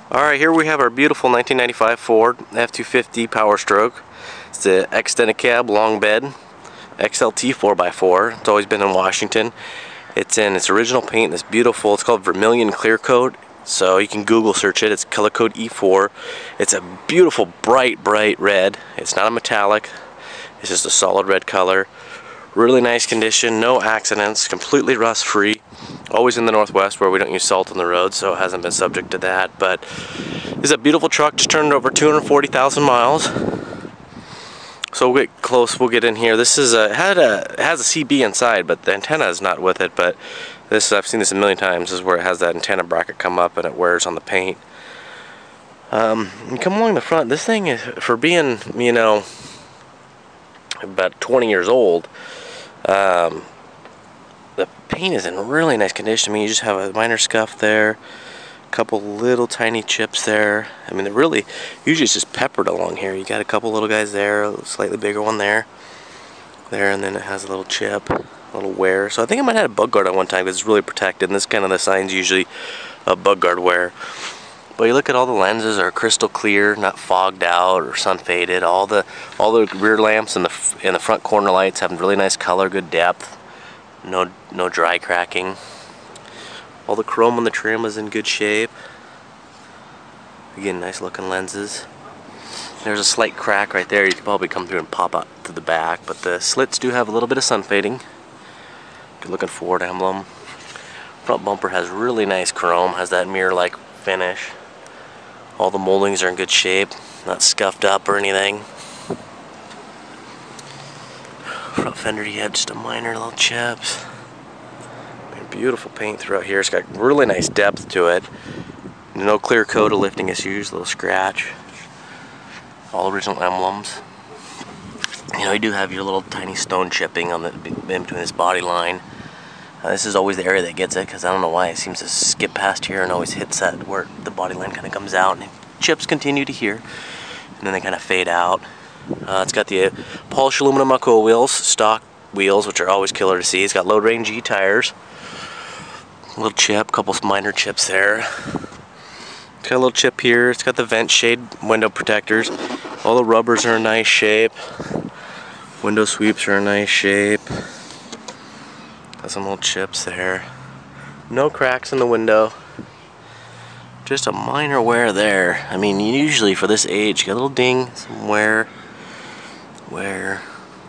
Alright, here we have our beautiful 1995 Ford F-250 Power Stroke. It's the extended cab, long bed, XLT 4x4. It's always been in Washington. It's in its original paint. It's beautiful. It's called Vermilion Clear Coat. So you can Google search it. It's color code E4. It's a beautiful, bright red. It's not a metallic. It's just a solid red color. Really nice condition, no accidents, completely rust free. Always in the Northwest where we don't use salt on the road, so it hasn't been subject to that. But it's a beautiful truck, just turned over 240,000 miles. So we'll get close, we'll get in here. This is it has a CB inside, but the antenna is not with it. But this, I've seen this a million times, this is where it has that antenna bracket come up and it wears on the paint. You come along the front, this thing is, for being, you know, about 20 years old, the paint is in really nice condition. I mean, you just have a minor scuff there, a couple little tiny chips there. I mean, they're really, usually it's just peppered along here. You got a couple little guys there, a slightly bigger one there, and then it has a little chip, a little wear. So I think I might have had a bug guard at one time because it's really protected, and this kind of the signs usually of bug guard wear. But you look at all the lenses are crystal clear, not fogged out or sun faded. All the rear lamps and the front corner lights have really nice color, good depth. No dry cracking. All the chrome on the trim is in good shape. Again, nice looking lenses. There's a slight crack right there. You could probably come through and pop out to the back, but the slits do have a little bit of sun fading. Good looking Ford emblem. Front bumper has really nice chrome, has that mirror-like finish. All the moldings are in good shape, not scuffed up or anything. Front fender, you have just a minor little chips. Beautiful paint throughout here. It's got really nice depth to it. No clear coat or lifting issues, little scratch. All original emblems. You know, you do have your little tiny stone chipping on the in between this body line. This is always the area that gets it, because I don't know why it seems to skip past here and always hits that where the body line kind of comes out, and chips continue to here, and then they kind of fade out. It's got the polished aluminum Alcoa wheels, stock wheels, which are always killer to see. It's got low range G tires. A little chip, couple minor chips there. It's got a little chip here. It's got the vent shade window protectors. All the rubbers are in nice shape. Window sweeps are in nice shape. Got some little chips there. No cracks in the window. Just a minor wear there. I mean, usually for this age, you got a little ding, some wear,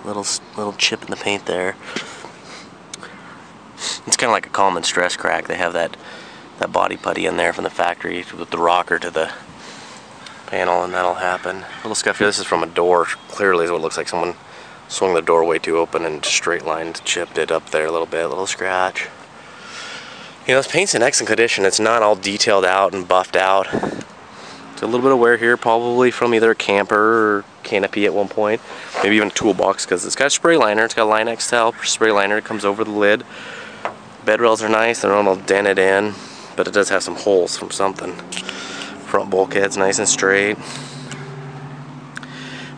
little chip in the paint there. It's kind of like a common stress crack. They have that body putty in there from the factory with the rocker to the panel, and that'll happen. A little scuff here. This is from a door. Clearly is what it looks like. Someone swung the door way too open and straight lined, chipped it up there a little bit, a little scratch. You know, this paint's in excellent condition. It's not all detailed out and buffed out. It's a little bit of wear here, probably from either a camper or canopy at one point, maybe even a toolbox, because it's got a spray liner. It's got a Line XL spray liner. It comes over the lid. Bed rails are nice. They're not all dented in, but it does have some holes from something. Front bulkhead's nice and straight.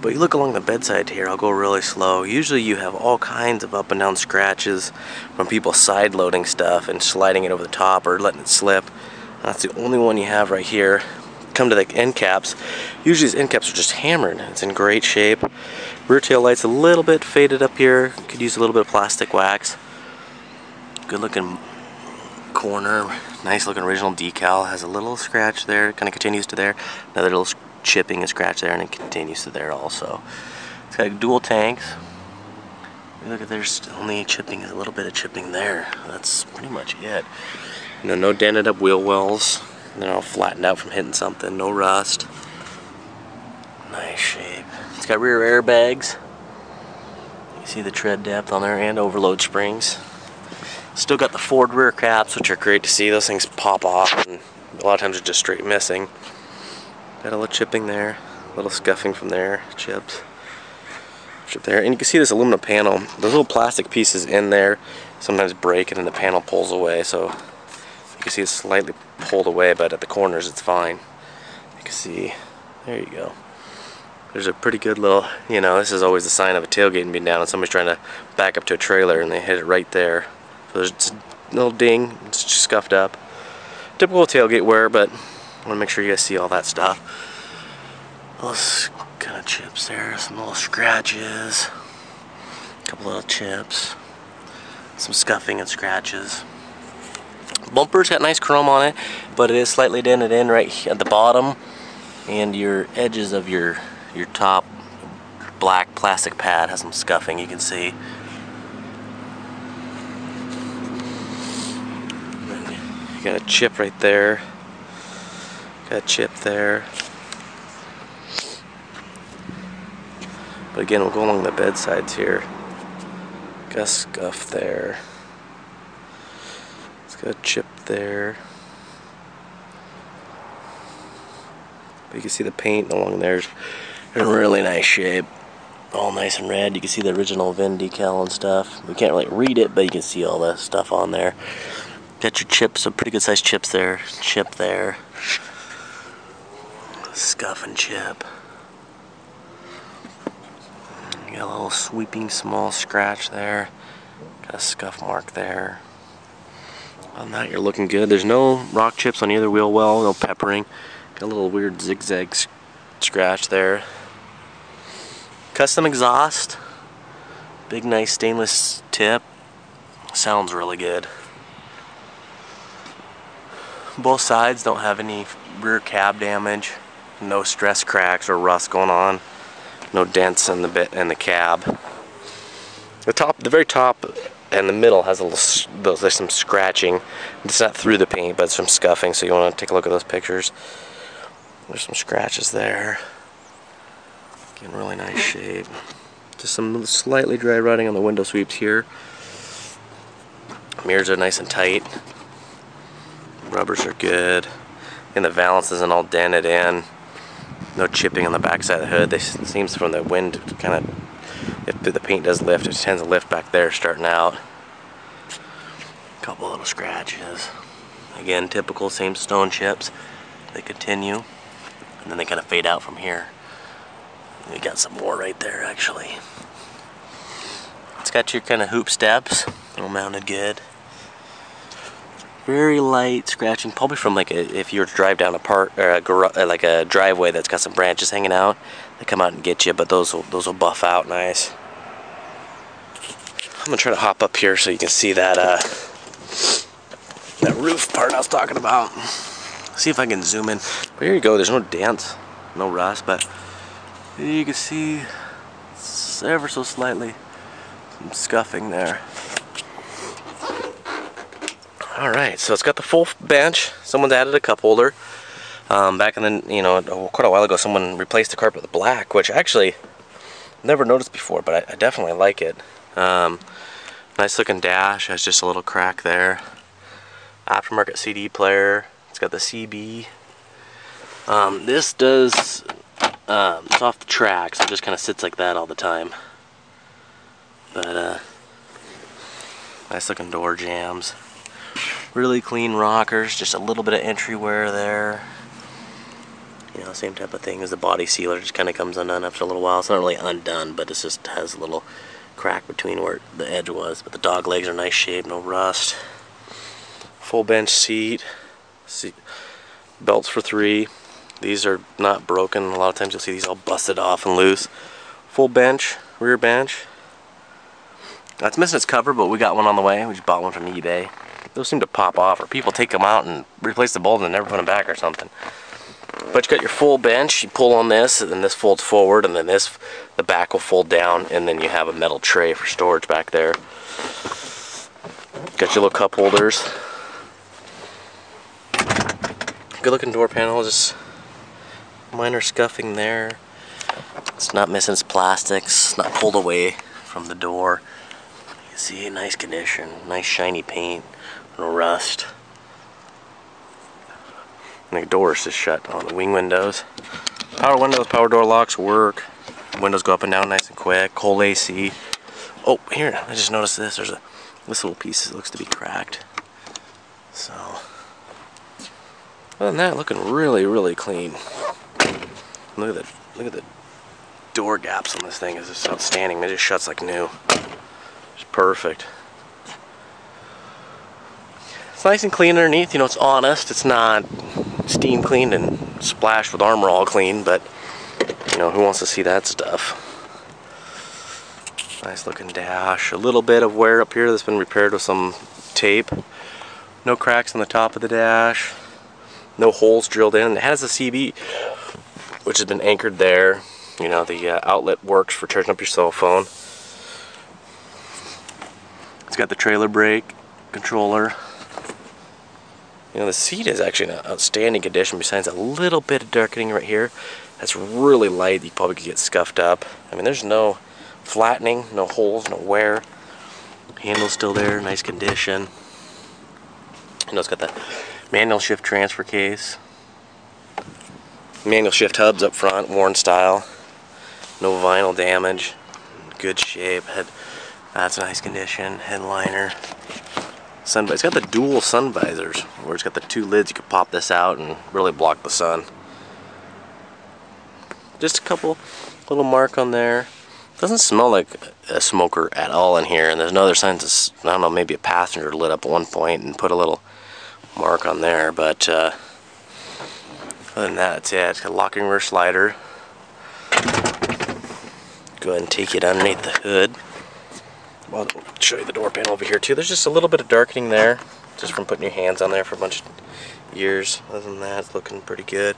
But you look along the bedside here, I'll go really slow. Usually you have all kinds of up and down scratches from people side loading stuff and sliding it over the top or letting it slip. That's the only one you have right here. Come to the end caps. Usually these end caps are just hammered. It's in great shape. Rear tail light's a little bit faded up here. Could use a little bit of plastic wax. Good looking corner. Nice looking original decal. Has a little scratch there. Kind of continues to there. Another little chipping and scratch there, and it continues to there also. It's got dual tanks. Look at, there's only chipping, a little bit of chipping there. That's pretty much it. You know, no dented up wheel wells. They're all flattened out from hitting something. No rust. Nice shape. It's got rear airbags. You see the tread depth on there, and overload springs. Still got the Ford rear caps, which are great to see. Those things pop off, and a lot of times they're just straight missing. Got a little chipping there, a little scuffing from there, chips. Chip there, and you can see this aluminum panel. Those little plastic pieces in there sometimes break, and then the panel pulls away. So you can see it's slightly pulled away, but at the corners it's fine. You can see, there you go. There's a pretty good little, you know, this is always the sign of a tailgate being down, and somebody's trying to back up to a trailer, and they hit it right there. So there's a little ding, it's just scuffed up. Typical tailgate wear, but I want to make sure you guys see all that stuff. Those kind of chips there, some little scratches, a couple little chips, some scuffing and scratches. Bumper's got nice chrome on it, but it is slightly dented in right at the bottom, and your edges of your top black plastic pad has some scuffing, you can see. You got a chip right there, got a chip there. But again, we'll go along the bed sides here. Got a scuff there. It's got a chip there. But you can see the paint along there's in really nice shape. All nice and red. You can see the original VIN decal and stuff. We can't really read it, but you can see all the stuff on there. Got your chips, some pretty good sized chips there. Chip there. Scuff and chip. You got a little sweeping small scratch there. Got a scuff mark there. On that, you're looking good. There's no rock chips on either wheel well, no peppering. Got a little weird zigzag scratch there. Custom exhaust. Big nice stainless tip. Sounds really good. Both sides don't have any rear cab damage. No stress cracks or rust going on. No dents in the cab. The very top and the middle has a little, there's some scratching. It's not through the paint, but some scuffing. So you want to take a look at those pictures. There's some scratches there. In really nice shape. Just some slightly dry rutting on the window sweeps here. Mirrors are nice and tight. Rubbers are good. And the valance isn't all dented in. No chipping on the back side of the hood. It seems from the wind kind of, if the paint does lift, it tends to lift back there starting out. A couple little scratches. Again, typical same stone chips. They continue, and then they kind of fade out from here. We got some more right there actually. It's got your kind of hoop steps, all mounted good. Very light scratching, probably from like if you were to drive down like a driveway that's got some branches hanging out, they come out and get you, but those will buff out nice. I'm gonna try to hop up here so you can see that that roof part I was talking about. See if I can zoom in. But here you go. There's no dents, no rust, but you can see ever so slightly some scuffing there. Alright, so it's got the full bench. Someone's added a cup holder. Back in the, quite a while ago, someone replaced the carpet with black, which actually never noticed before, but I definitely like it. Nice looking dash, has just a little crack there. Aftermarket CD player. It's got the CB. This does, it's off the track, so it just kind of sits like that all the time. But nice looking door jambs. Really clean rockers, just a little bit of entry wear there. You know, same type of thing as the body sealer, just kind of comes undone after a little while. It's not really undone, but it just has a little crack between where the edge was. But the dog legs are nice shape, no rust. Full bench seat. Belts for 3. These are not broken. A lot of times you'll see these all busted off and loose. Full bench, rear bench. It's missing its cover, but we got one on the way. We just bought one from eBay. Those seem to pop off, or people take them out and replace the bulbs and never put them back or something. But you got your full bench. You pull on this, and then this folds forward, and then the back will fold down, and then you have a metal tray for storage back there. Got your little cup holders. Good looking door panel, just minor scuffing there. It's not missing its plastics, not pulled away from the door. You can see, nice condition, nice shiny paint, no rust. And the door's just shut on the wing windows. Power windows, power door locks work. Windows go up and down nice and quick. Cold AC. Oh, here, I just noticed this. There's this little piece that looks to be cracked. So, other than that, looking really, really clean. Look at the door gaps on this thing. It's just outstanding. It just shuts like new. It's perfect. It's nice and clean underneath. You know, it's honest. It's not steam cleaned and splashed with Armor All clean, but you know, who wants to see that stuff? Nice looking dash. A little bit of wear up here that's been repaired with some tape. No cracks on the top of the dash. No holes drilled in. It has a CB, which has been anchored there. You know, the outlet works for charging up your cell phone. It's got the trailer brake controller. You know, the seat is actually in outstanding condition besides a little bit of darkening right here. That's really light. You probably could get scuffed up. I mean, there's no flattening, no holes, no wear. Handle's still there, nice condition. You know, it's got the manual shift transfer case. Manual shift hubs up front, worn style. No vinyl damage. Good shape. That's a nice condition. Headliner. It's got the dual sun visors, where it's got the two lids. You could pop this out and really block the sun. Just a couple little mark on there. Doesn't smell like a smoker at all in here, and there's no other signs of, I don't know, maybe a passenger lit up at one point and put a little mark on there, but other than that, that's it. It's got a locking rear slider. Go ahead and take it underneath the hood. I'll show you the door panel over here too. There's just a little bit of darkening there, just from putting your hands on there for a bunch of years. Other than that, it's looking pretty good.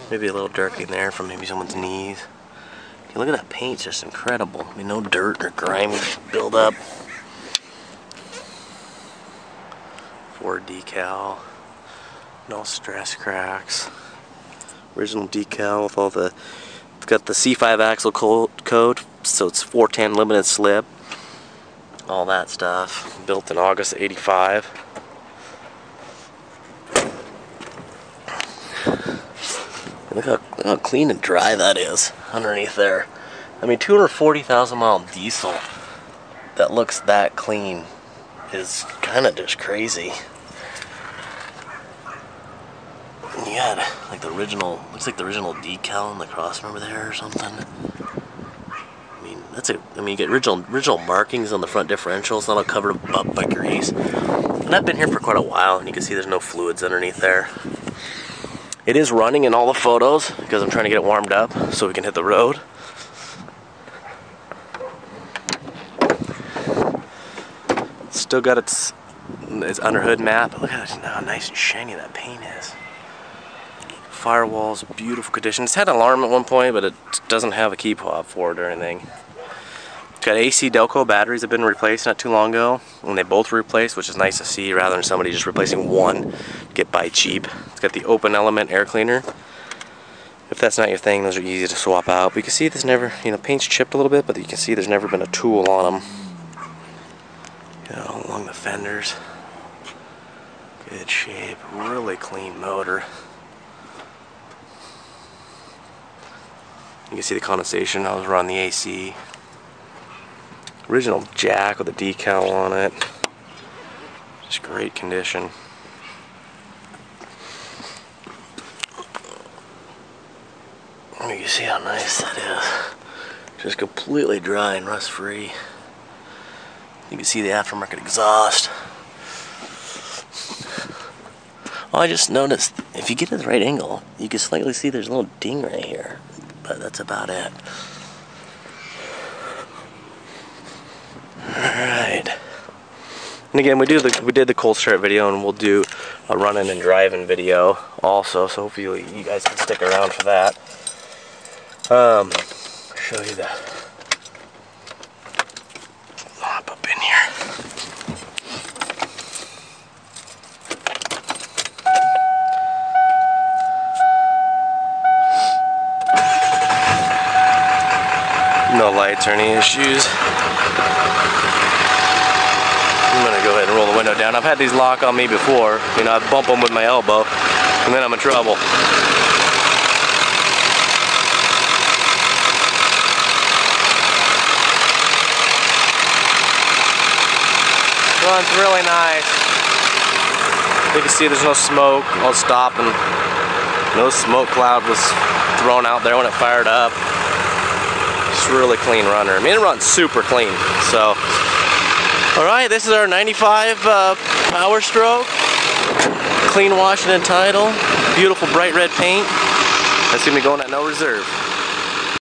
Maybe a little darkening there from maybe someone's knees. Okay, look at that paint, it's just incredible. I mean, no dirt or grime buildup. Ford decal, no stress cracks. Original decal with all the, it's got the C5 axle code, so it's 410 limited slip. All that stuff. Built in August of '85. Look how clean and dry that is underneath there. I mean, 240,000 mile diesel that looks that clean is kind of just crazy. And you had like the original, looks like the original decal in the crossmember there or something. You get original markings on the front differential. It's not all covered up by grease. And I've been here for quite a while, and you can see there's no fluids underneath there. It is running in all the photos because I'm trying to get it warmed up so we can hit the road. Still got its under hood map. Look at how nice and shiny that paint is. Firewall's beautiful condition. It's had an alarm at one point, but it doesn't have a key fob for it or anything. It's got AC Delco batteries that have been replaced not too long ago, and they both were replaced, which is nice to see rather than somebody just replacing one to get by cheap. It's got the open element air cleaner. If that's not your thing, those are easy to swap out. But you can see there's never, you know, paint's chipped a little bit, but you can see there's never been a tool on them. You know, along the fenders. Good shape, really clean motor. You can see the condensation. I was running the AC. Original jack with a decal on it. Just great condition. You can see how nice that is. Just completely dry and rust free. You can see the aftermarket exhaust. Oh, I just noticed if you get at the right angle, you can slightly see there's a little ding right here. But that's about it. Alright. And again, we did the cold start video, and we'll do a running and driving video also, so hopefully you guys can stick around for that. Show you the hop up in here. No lights or any issues. I'm gonna go ahead and roll the window down. I've had these lock on me before. You know, I bump them with my elbow, and then I'm in trouble. Runs really nice. You can see there's no smoke. I'll stop, and no smoke cloud was thrown out there when it fired up. It's really clean runner. I mean, it runs super clean. So, alright, this is our 95 Power Stroke. Clean Washington title. beautiful bright red paint. That's gonna be going at no reserve.